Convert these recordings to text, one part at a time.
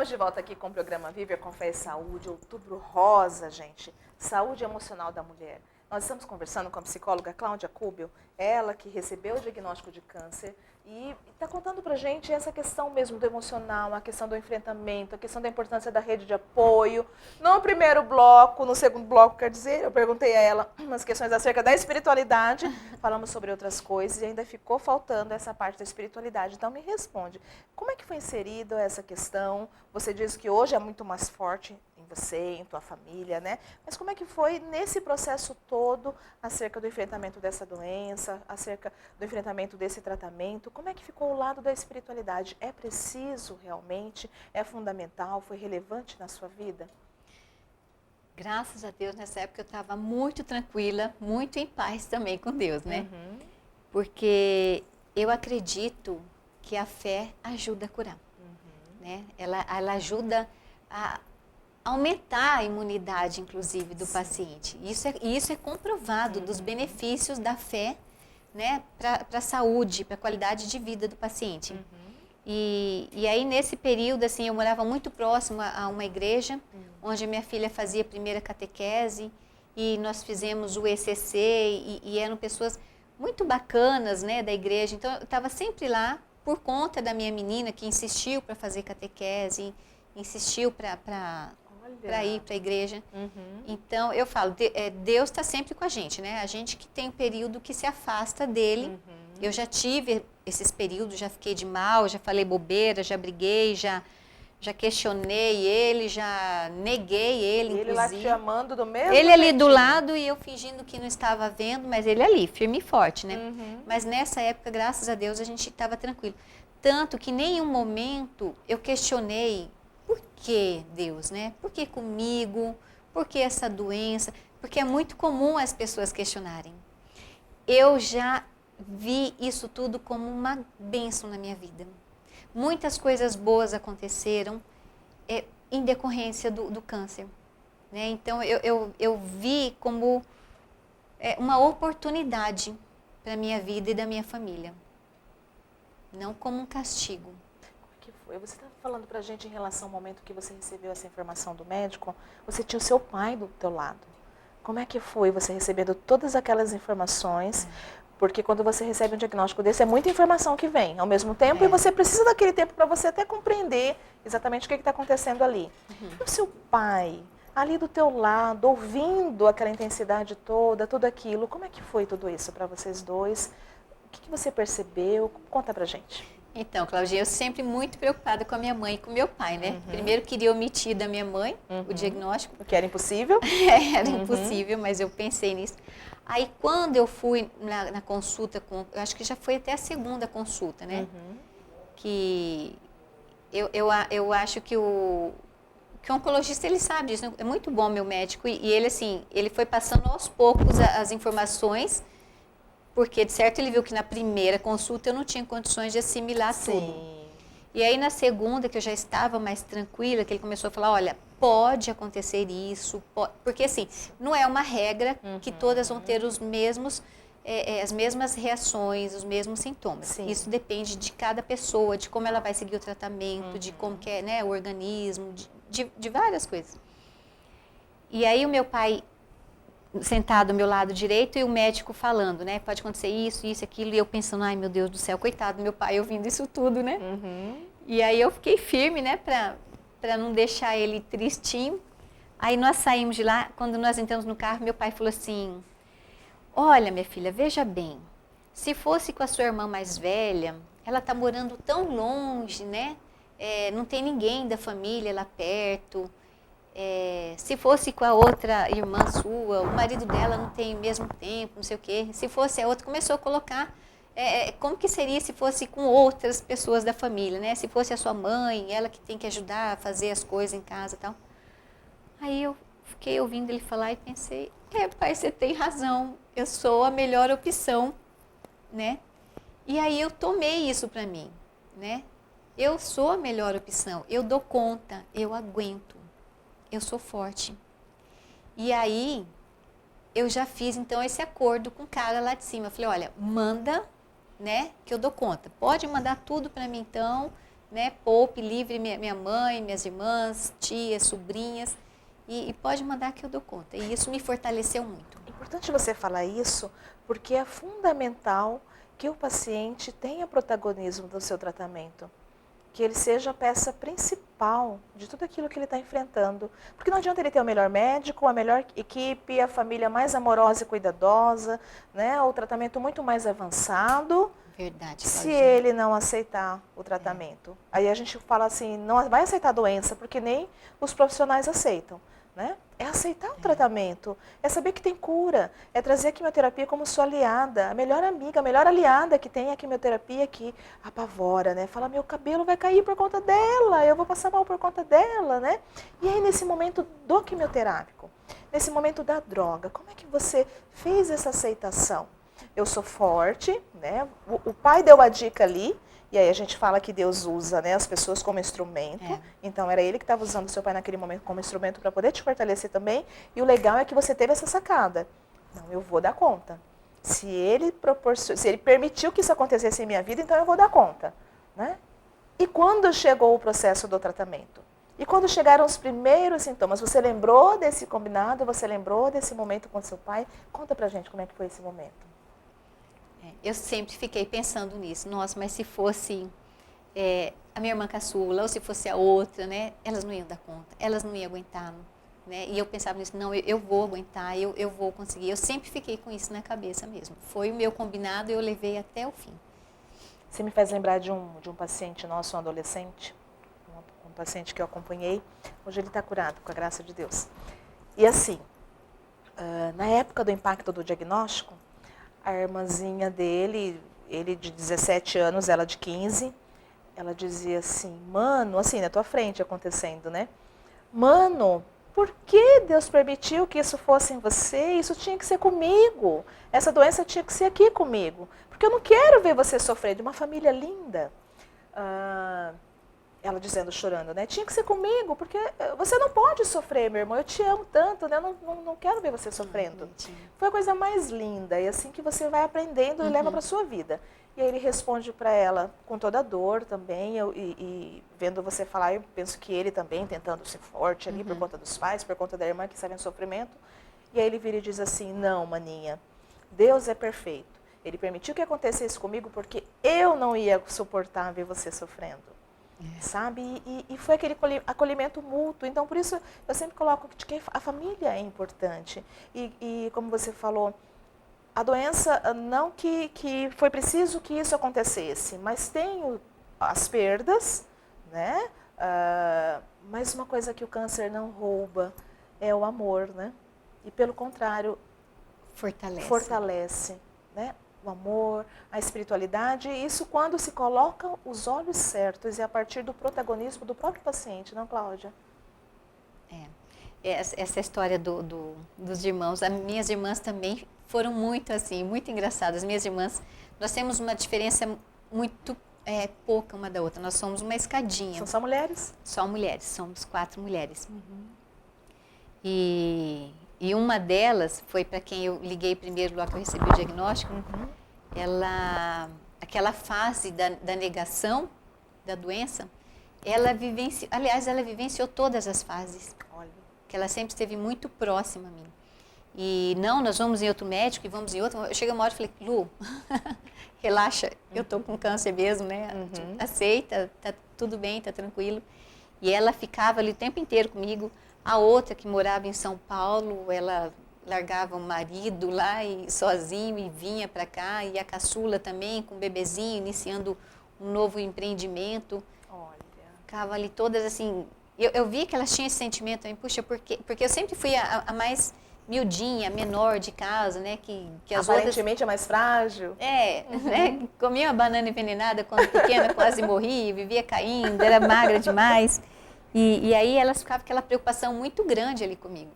Estamos de volta aqui com o programa Viver com Fé e Saúde, Outubro Rosa, gente. Saúde emocional da mulher. Nós estamos conversando com a psicóloga Cláudia Kubel, ela que recebeu o diagnóstico de câncer e está contando pra gente essa questão mesmo do emocional, a questão do enfrentamento, a questão da importância da rede de apoio. No primeiro bloco, no segundo bloco, quer dizer, eu perguntei a ela umas questões acerca da espiritualidade, falamos sobre outras coisas e ainda ficou faltando essa parte da espiritualidade. Então me responde, como é que foi inserido essa questão? Você diz que hoje é muito mais forte em você, em tua família, né? Mas como é que foi nesse processo todo acerca do enfrentamento dessa doença, acerca do enfrentamento desse tratamento? Como é que ficou o lado da espiritualidade? É preciso realmente? É fundamental? Foi relevante na sua vida? Graças a Deus, nessa época eu estava muito tranquila, muito em paz também com Deus, né? Uhum. Porque eu acredito que a fé ajuda a curar, né? Ela ajuda a aumentar a imunidade, inclusive, do paciente. Isso é comprovado dos benefícios da fé, né, para a saúde, para a qualidade de vida do paciente. E aí, nesse período, assim, eu morava muito próximo a uma igreja, onde minha filha fazia a primeira catequese, e nós fizemos o ECC, e eram pessoas muito bacanas, né, da igreja. Então, eu estava sempre lá, por conta da minha menina, que insistiu para fazer catequese, insistiu para ir para a igreja. Então, eu falo, Deus está sempre com a gente, né? A gente que tem um período que se afasta dele. Eu já tive esses períodos, já fiquei de mal, já falei bobeira, já briguei, já questionei ele, já neguei ele, Ele lá te amando do mesmo Ele ali do jeitinho. lado e eu fingindo que não estava vendo, mas ele ali, firme e forte, né? Mas nessa época, graças a Deus, a gente estava tranquilo. Tanto que em nenhum momento eu questionei por que Deus, né? Por que comigo? Por que essa doença? Porque é muito comum as pessoas questionarem. Eu já vi isso tudo como uma bênção na minha vida. Muitas coisas boas aconteceram em decorrência do câncer, né? Então, eu vi como uma oportunidade para a minha vida e da minha família. Não como um castigo. Como é que foi? Você estava falando pra gente em relação ao momento que você recebeu essa informação do médico, você tinha o seu pai do teu lado. Como é que foi você recebendo todas aquelas informações? Porque quando você recebe um diagnóstico desse, é muita informação que vem ao mesmo tempo e você precisa daquele tempo para você até compreender exatamente o que está acontecendo ali. E o seu pai, ali do teu lado, ouvindo aquela intensidade toda, tudo aquilo, como é que foi tudo isso para vocês dois? O que você percebeu? Conta pra gente. Então, Claudinha, eu sempre muito preocupada com a minha mãe e com o meu pai, né? Primeiro queria omitir da minha mãe o diagnóstico. O que era impossível? Era impossível, mas eu pensei nisso. Aí, quando eu fui na consulta, eu acho que já foi até a segunda consulta, né? Que eu acho que o oncologista, ele sabe disso, né? É muito bom, meu médico, e ele, assim, ele foi passando aos poucos as informações, porque, de certo, ele viu que na primeira consulta eu não tinha condições de assimilar tudo. E aí, na segunda, que eu já estava mais tranquila, que ele começou a falar, olha, pode acontecer isso, porque, assim, não é uma regra que todas vão ter os mesmos, as mesmas reações, os mesmos sintomas. Sim. Isso depende de cada pessoa, de como ela vai seguir o tratamento, de como que é, né, o organismo, de várias coisas. E aí, o meu pai sentado ao meu lado direito e o médico falando, né? Pode acontecer isso, isso, aquilo. E eu pensando, ai, meu Deus do céu, coitado do meu pai ouvindo isso tudo, né? E aí eu fiquei firme, né? Pra não deixar ele tristinho. Aí nós saímos de lá, quando nós entramos no carro, meu pai falou assim, olha, minha filha, veja bem, se fosse com a sua irmã mais velha, ela tá morando tão longe, né? Não tem ninguém da família lá perto. Se fosse com a outra irmã sua, o marido dela não tem o mesmo tempo, não sei o quê. Se fosse a outra, começou a colocar como que seria se fosse com outras pessoas da família, né? Se fosse a sua mãe, ela que tem que ajudar a fazer as coisas em casa e tal. Aí eu fiquei ouvindo ele falar e pensei, pai, você tem razão, eu sou a melhor opção, né? E aí eu tomei isso para mim, né? Eu sou a melhor opção, eu dou conta, eu aguento. Eu sou forte. E aí, eu já fiz, então, esse acordo com o cara lá de cima. Eu falei, olha, manda, né, que eu dou conta. Pode mandar tudo para mim, então, né, poupe, livre minha mãe, minhas irmãs, tias, sobrinhas, e pode mandar que eu dou conta. E isso me fortaleceu muito. É importante você falar isso, porque é fundamental que o paciente tenha protagonismo do seu tratamento. Que ele seja a peça principal de tudo aquilo que ele está enfrentando. Porque não adianta ele ter o melhor médico, a melhor equipe, a família mais amorosa e cuidadosa, né? O tratamento muito mais avançado. Verdade, se Claudinha. ele não aceitar o tratamento. Aí a gente fala assim, não vai aceitar a doença, porque nem os profissionais aceitam. Né? É aceitar o tratamento, é saber que tem cura, é trazer a quimioterapia como sua aliada, a melhor amiga, a melhor aliada que tem a quimioterapia que apavora, né? Fala, meu cabelo vai cair por conta dela, eu vou passar mal por conta dela, né? E aí nesse momento do quimioterápico, nesse momento da droga, como é que você fez essa aceitação? Eu sou forte, né? O pai deu a dica ali. E aí a gente fala que Deus usa, né, as pessoas como instrumento. Então era ele que estava usando o seu pai naquele momento como instrumento para poder te fortalecer também. E o legal é que você teve essa sacada. Não, eu vou dar conta. Se ele permitiu que isso acontecesse em minha vida, então eu vou dar conta. Né? E quando chegou o processo do tratamento? E quando chegaram os primeiros sintomas? Você lembrou desse combinado? Você lembrou desse momento com seu pai? Conta pra gente como é que foi esse momento. Eu sempre fiquei pensando nisso. Nossa, mas se fosse a minha irmã caçula, ou se fosse a outra, né? Elas não iam dar conta, elas não iam aguentar. Né? E eu pensava nisso, não, eu vou aguentar, eu vou conseguir. Eu sempre fiquei com isso na cabeça mesmo. Foi o meu combinado e eu levei até o fim. Você me faz lembrar de um paciente nosso, um adolescente, um paciente que eu acompanhei. Hoje ele está curado, com a graça de Deus. E assim, na época do impacto do diagnóstico, a irmãzinha dele, ele de 17 anos, ela de 15, ela dizia assim, mano, assim, na tua frente acontecendo, né? Mano, por que Deus permitiu que isso fosse em você? Isso tinha que ser comigo. Essa doença tinha que ser aqui comigo. Porque eu não quero ver você sofrer, de uma família linda. Ela dizendo, chorando, né? Tinha que ser comigo, porque você não pode sofrer, meu irmão. Eu te amo tanto, né? Eu não quero ver você sofrendo. Foi a coisa mais linda. E assim que você vai aprendendo e leva para a sua vida. E aí ele responde para ela com toda a dor também. E vendo você falar, eu penso que ele também tentando ser forte ali por conta dos pais, por conta da irmã que estava em sofrimento. E aí ele vira e diz assim, não, maninha, Deus é perfeito. Ele permitiu que acontecesse comigo porque eu não ia suportar ver você sofrendo. Sabe? E foi aquele acolhimento mútuo. Então, por isso, eu sempre coloco que a família é importante. E como você falou, a doença, não que foi preciso que isso acontecesse, mas tem as perdas, né? Mas uma coisa que o câncer não rouba é o amor, né? E, pelo contrário, fortalece, né? O amor, a espiritualidade, isso quando se coloca os olhos certos e a partir do protagonismo do próprio paciente, não, Cláudia? Essa história dos irmãos, as minhas irmãs também foram muito assim, muito engraçadas. Minhas irmãs, nós temos uma diferença muito pouca uma da outra, nós somos uma escadinha. São só mulheres? Só mulheres, somos 4 mulheres. E uma delas foi para quem eu liguei primeiro, logo que eu recebi o diagnóstico, aquela fase da negação da doença, ela vivenciou todas as fases. Olha. Que ela sempre esteve muito próxima a mim. E não, nós vamos em outro médico e vamos em outro. Eu cheguei uma hora e falei, Lu, relaxa, eu estou com câncer mesmo, né? Aceita, tá tudo bem, tá tranquilo. E ela ficava ali o tempo inteiro comigo. A outra que morava em São Paulo, ela largava o marido lá sozinho e vinha para cá. E a caçula também, com o bebezinho, iniciando um novo empreendimento. Olha. Ficava ali todas assim... Eu vi que elas tinham esse sentimento também, puxa, porque eu sempre fui a mais miudinha, menor de casa, né? Que as aparentemente outras... é mais frágil. Né? Comia uma banana envenenada quando pequena, quase morria, vivia caindo, era magra demais. E aí elas ficavam com aquela preocupação muito grande ali comigo.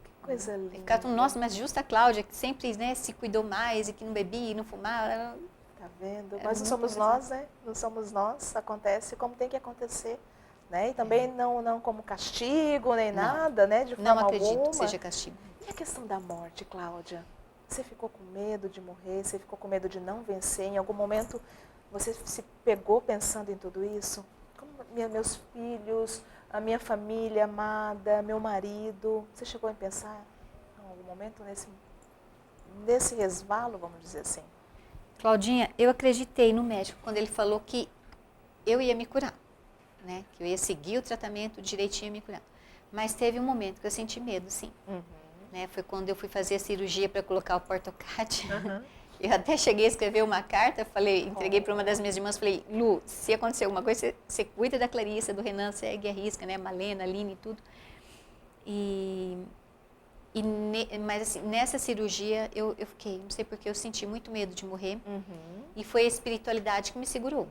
Que coisa linda. Ficavam, nossa, mas justa a Cláudia, que sempre, né, se cuidou mais e que não bebia e não fumava. Tá vendo? Mas não somos nós, né? Não somos nós, acontece como tem que acontecer. Né? E também não como castigo, nem nada, né? De forma não acredito alguma. Que seja castigo. E a questão da morte, Cláudia? Você ficou com medo de morrer? Você ficou com medo de não vencer? Em algum momento Você se pegou pensando em tudo isso? Como meus filhos, a minha família amada, meu marido. Você chegou a pensar em algum momento nesse resvalo, vamos dizer assim? Claudinha, eu acreditei no médico quando ele falou que eu ia me curar, né? Que eu ia seguir o tratamento direitinho e me curar. Mas teve um momento que eu senti medo, sim. Né? Foi quando eu fui fazer a cirurgia para colocar o portocate. Eu até cheguei a escrever uma carta, entreguei para uma das minhas irmãs, falei, Lu, se acontecer alguma coisa, você cuida da Clarissa, do Renan, segue a risca, né? Malena, Aline e tudo. Mas assim, nessa cirurgia eu fiquei, não sei porque eu senti muito medo de morrer. E foi a espiritualidade que me segurou.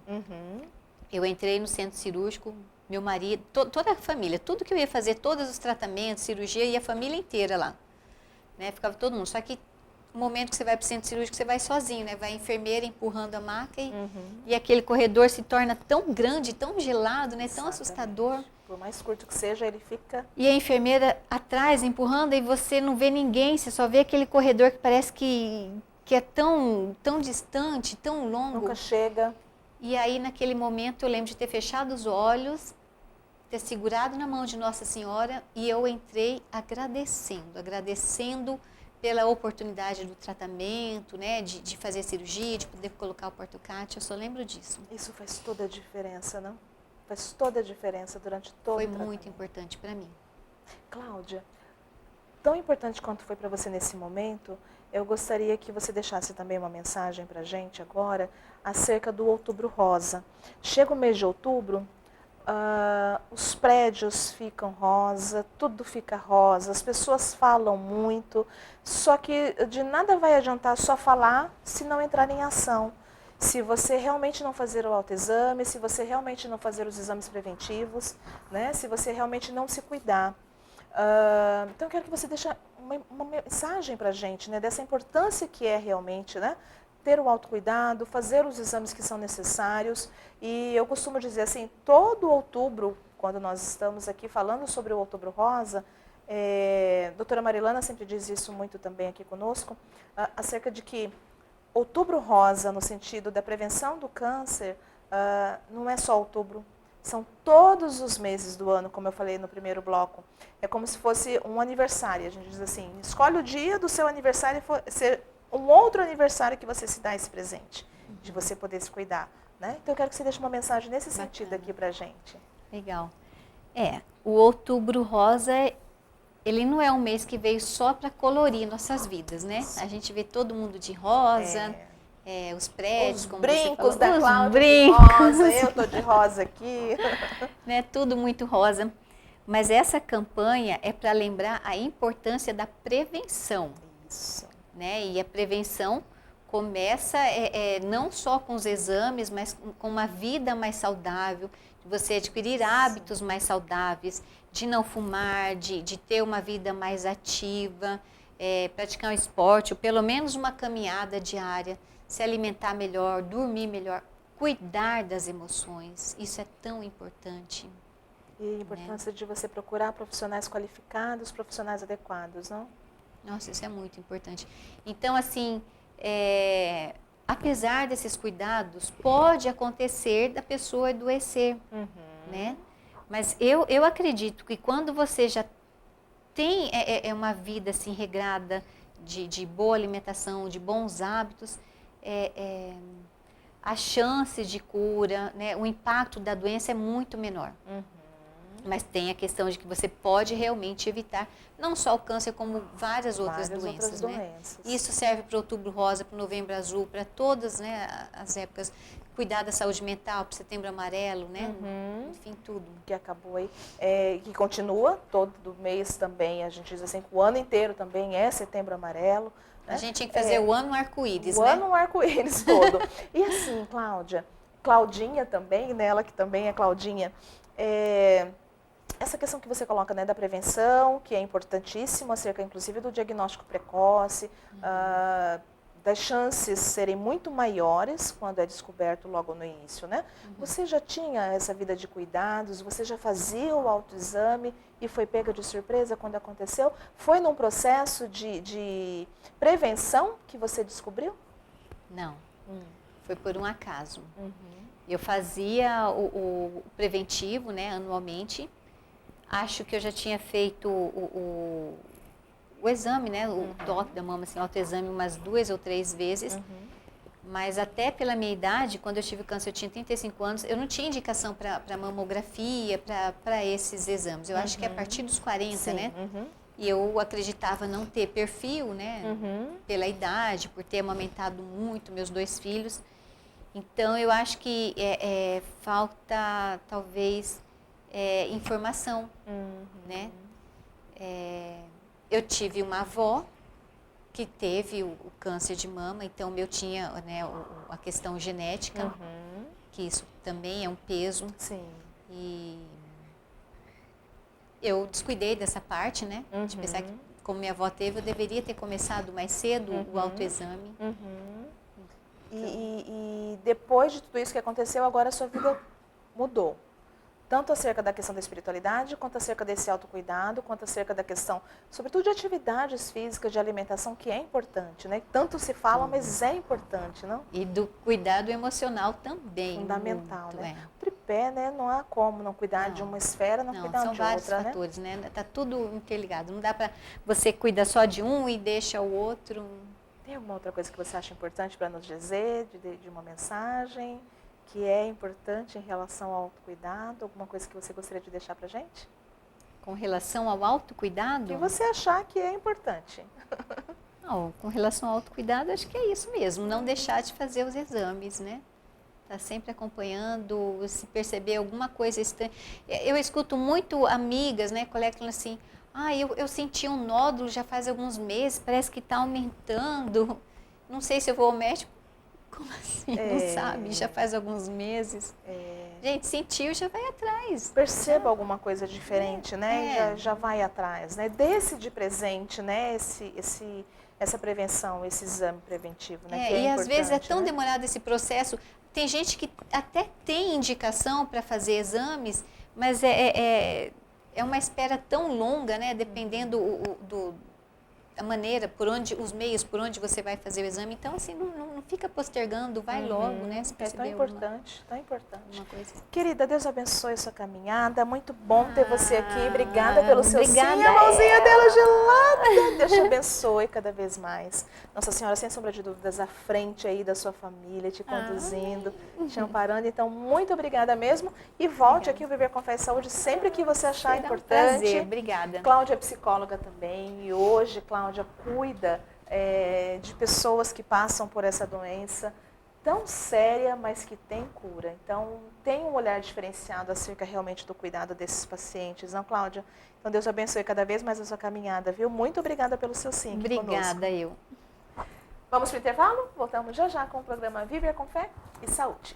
Eu entrei no centro cirúrgico, meu marido, toda a família, tudo que eu ia fazer, todos os tratamentos, cirurgia, ia a família inteira lá. Né? Ficava todo mundo. Só que no momento que você vai para o centro cirúrgico, você vai sozinho, né? Vai a enfermeira empurrando a maca e aquele corredor se torna tão grande, tão gelado, né? Tão assustador. Por mais curto que seja, ele fica... E a enfermeira atrás empurrando e você não vê ninguém, você só vê aquele corredor que parece que é tão distante, tão longo. Nunca chega. E aí, naquele momento, eu lembro de ter fechado os olhos, ter segurado na mão de Nossa Senhora e eu entrei agradecendo pela oportunidade do tratamento, né, de fazer a cirurgia, de poder colocar o portocate. Eu só lembro disso. Isso faz toda a diferença, não? Faz toda a diferença durante todo o tratamento. Foi muito importante para mim. Cláudia, tão importante quanto foi para você nesse momento, eu gostaria que você deixasse também uma mensagem para a gente agora acerca do Outubro Rosa. Chega o mês de outubro, os prédios ficam rosa, tudo fica rosa, as pessoas falam muito, só que de nada vai adiantar só falar se não entrar em ação. Se você realmente não fazer o autoexame, se você realmente não fazer os exames preventivos, né? Se você realmente não se cuidar. Então, eu quero que você deixe uma mensagem para a gente, né? Dessa importância que é realmente, né? Ter o autocuidado, fazer os exames que são necessários. E eu costumo dizer assim, todo outubro, quando nós estamos aqui falando sobre o Outubro Rosa, a doutora Marilana sempre diz isso muito também aqui conosco, acerca de que Outubro Rosa, no sentido da prevenção do câncer, não é só outubro, são todos os meses do ano, como eu falei no primeiro bloco. É como se fosse um aniversário. A gente diz assim, escolhe o dia do seu aniversário e ser um outro aniversário que você se dá esse presente, de você poder se cuidar. Né? Então eu quero que você deixe uma mensagem nesse sentido aqui pra gente. Legal. O Outubro Rosa, ele não é um mês que veio só para colorir nossas vidas, né? A gente vê todo mundo de rosa, os prédios, os como brincos você falou, da Cláudia brincos. de rosa, eu tô de rosa aqui. Né? Tudo muito rosa. Mas essa campanha é para lembrar a importância da prevenção. Isso. Né? E a prevenção começa não só com os exames, mas com uma vida mais saudável, de você adquirir hábitos mais saudáveis, de não fumar, de ter uma vida mais ativa, praticar um esporte, ou pelo menos uma caminhada diária, se alimentar melhor, dormir melhor, cuidar das emoções. Isso é tão importante. E a importância de você procurar profissionais qualificados, profissionais adequados, não? Nossa, isso é muito importante. Então, assim, apesar desses cuidados, pode acontecer da pessoa adoecer, né? Mas eu acredito que quando você já tem uma vida assim regrada, de boa alimentação, de bons hábitos, a chance de cura, né, o impacto da doença é muito menor. Mas tem a questão de que você pode realmente evitar, não só o câncer, como várias outras doenças. Né? Isso serve para o Outubro Rosa, para o Novembro Azul, para todas, né, as épocas. Cuidar da saúde mental, para o Setembro Amarelo, né? Enfim, tudo. Que acabou aí, que continua todo mês também, a gente diz assim, o ano inteiro também é Setembro Amarelo. Né? A gente tinha que fazer o ano arco-íris, né? O ano arco-íris todo. E assim, Cláudia, Claudinha também, né, ela que também é Claudinha, essa questão que você coloca, né, da prevenção, que é importantíssima, acerca inclusive do diagnóstico precoce, das chances serem muito maiores quando é descoberto logo no início, né? Você já tinha essa vida de cuidados, você já fazia o autoexame e foi pega de surpresa quando aconteceu? Foi num processo de prevenção que você descobriu? Não. foi por um acaso. Uhum. Eu fazia o preventivo, né, anualmente. Acho que eu já tinha feito o exame, né, o toque da mama, assim, autoexame umas 2 ou 3 vezes. Uhum. Mas até pela minha idade, quando eu tive câncer, eu tinha 35 anos, eu não tinha indicação para mamografia, para esses exames. Eu acho que é a partir dos 40, Sim. né? Uhum. E eu acreditava não ter perfil, né? Uhum. Pela idade, por ter amamentado muito meus 2 filhos. Então, eu acho que falta, talvez, informação, né? Eu tive uma avó que teve o câncer de mama, então eu tinha, né, a questão genética, que isso também é um peso. Sim. E eu descuidei dessa parte, né? De pensar que, como minha avó teve, eu deveria ter começado mais cedo o autoexame. E depois de tudo isso que aconteceu, agora a sua vida mudou. Tanto acerca da questão da espiritualidade, quanto acerca desse autocuidado, quanto acerca da questão, sobretudo de atividades físicas, de alimentação, que é importante, né? Tanto se fala, mas é importante, não? E do cuidado emocional também. Fundamental, muito, né? O tripé, né? Não há como não cuidar de uma esfera, não cuidar são de vários outra, fatores, né? Tá tudo interligado. Não dá para você cuidar só de um e deixa o outro. Tem alguma outra coisa que você acha importante para nos dizer, de uma mensagem, que é importante em relação ao autocuidado? Alguma coisa que você gostaria de deixar para a gente? Com relação ao autocuidado? Que você achar que é importante. Não, com relação ao autocuidado, acho que é isso mesmo. Não deixar de fazer os exames, né? Tá sempre acompanhando, se perceber alguma coisa estranha. Eu escuto muito amigas, né, colegas falando assim, eu senti um nódulo já faz alguns meses, parece que está aumentando. Não sei se eu vou ao médico. Como assim? Não sabe? Já faz alguns meses. Gente, sentiu, já vai atrás. Perceba alguma coisa diferente, né? Já vai atrás, né? Desse de presente, né? Essa prevenção, esse exame preventivo, né? Que é e às vezes é tão né? demorado esse processo. Tem gente que até tem indicação para fazer exames, mas é uma espera tão longa, né? Dependendo da maneira, os meios por onde você vai fazer o exame. Então, assim, não fica postergando, vai logo, né? Se É tão importante, tão importante. Coisa. Querida, Deus abençoe a sua caminhada. Muito bom ter você aqui. Obrigada pelo seu sim, a Obrigada, mãozinha dela gelada. Deus te abençoe cada vez mais. Nossa Senhora, sem sombra de dúvidas, à frente aí da sua família, te conduzindo, te amparando. Então, muito obrigada mesmo. E volte aqui ao Viver com Fé e Saúde sempre que você achar importante. Prazer, obrigada. Cláudia é psicóloga também. E hoje, Cláudia cuida de pessoas que passam por essa doença tão séria, mas que tem cura. Então, tem um olhar diferenciado acerca realmente do cuidado desses pacientes, não, Cláudia? Então, Deus abençoe cada vez mais a sua caminhada, viu? Muito obrigada pelo seu sim aqui conosco. Obrigada, eu. Vamos para o intervalo? Voltamos já já com o programa Viver com Fé e Saúde.